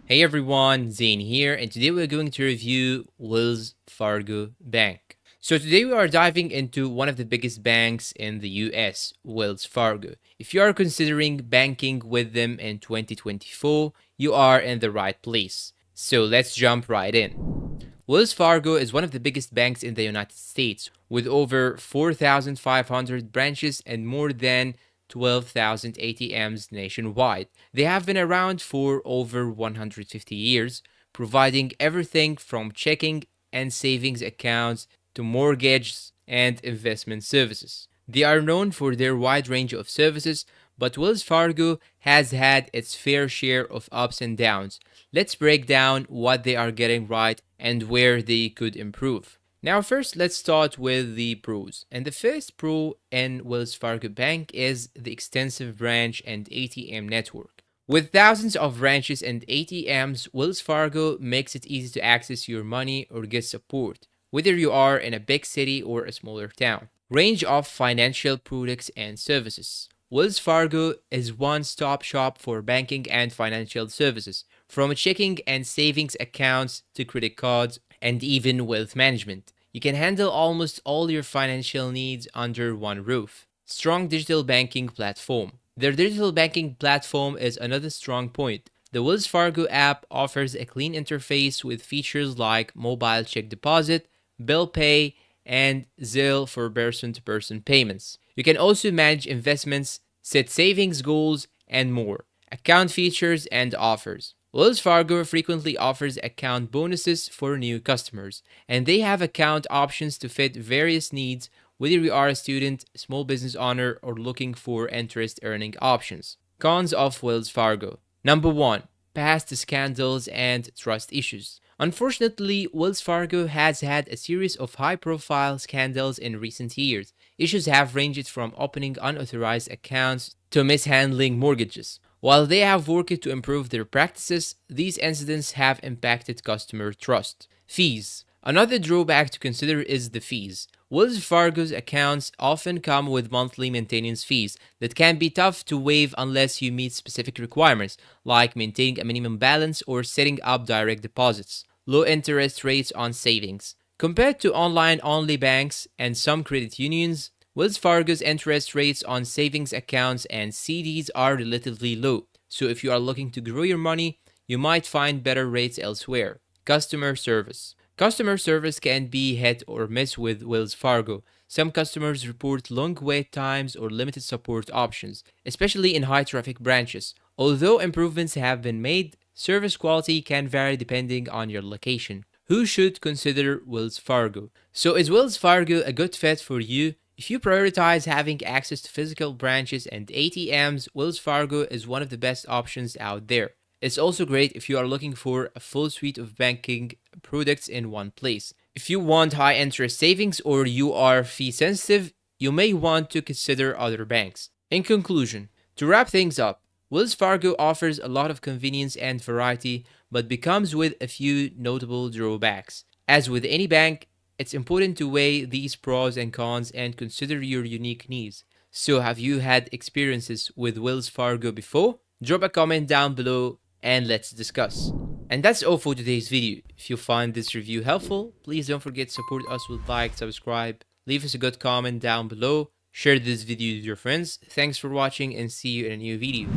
Hey everyone, Zane here, and today we're going to review Wells Fargo Bank. So today we are diving into one of the biggest banks in the US, Wells Fargo. If you are considering banking with them in 2024, you are in the right place. So let's jump right in. Wells Fargo is one of the biggest banks in the United States, with over 4,500 branches and more than 12,000 ATMs nationwide. They have been around for over 150 years, providing everything from checking and savings accounts to mortgages and investment services. They are known for their wide range of services, but Wells Fargo has had its fair share of ups and downs. Let's break down what they are getting right and where they could improve. Now, first, let's start with the pros. And the first pro in Wells Fargo Bank is the extensive branch and ATM network. With thousands of branches and ATMs, Wells Fargo makes it easy to access your money or get support, whether you are in a big city or a smaller town. Range of financial products and services. Wells Fargo is one-stop shop for banking and financial services, from checking and savings accounts to credit cards and even wealth management. You can handle almost all your financial needs under one roof. Strong digital banking platform. Their digital banking platform is another strong point. The Wells Fargo app offers a clean interface with features like mobile check deposit, bill pay, and Zelle for person-to-person payments. You can also manage investments, set savings goals, and more. Account features and offers. Wells Fargo frequently offers account bonuses for new customers, and they have account options to fit various needs, whether you are a student, small business owner, or looking for interest earning options. Cons of Wells Fargo. Number 1. Past scandals and trust issues. Unfortunately, Wells Fargo has had a series of high profile scandals in recent years. Issues have ranged from opening unauthorized accounts to mishandling mortgages. While they have worked to improve their practices, these incidents have impacted customer trust. Fees. Another drawback to consider is the fees. Wells Fargo's accounts often come with monthly maintenance fees that can be tough to waive unless you meet specific requirements, like maintaining a minimum balance or setting up direct deposits. Low interest rates on savings. Compared to online-only banks and some credit unions, Wells Fargo's interest rates on savings accounts and CDs are relatively low, so if you are looking to grow your money, you might find better rates elsewhere. Customer service. Customer service can be hit or miss with Wells Fargo. Some customers report long wait times or limited support options, especially in high traffic branches. Although improvements have been made, service quality can vary depending on your location. Who should consider Wells Fargo? So, is Wells Fargo a good fit for you? If you prioritize having access to physical branches and ATMs, Wells Fargo is one of the best options out there. It's also great if you are looking for a full suite of banking products in one place. If you want high interest savings or you are fee sensitive, you may want to consider other banks. In conclusion, to wrap things up, Wells Fargo offers a lot of convenience and variety, but comes with a few notable drawbacks. As with any bank, it's important to weigh these pros and cons and consider your unique needs. So, have you had experiences with Wells Fargo before? Drop a comment down below and let's discuss. And that's all for today's video. If you find this review helpful, please don't forget to support us with like, subscribe, leave us a good comment down below, share this video with your friends. Thanks for watching and see you in a new video.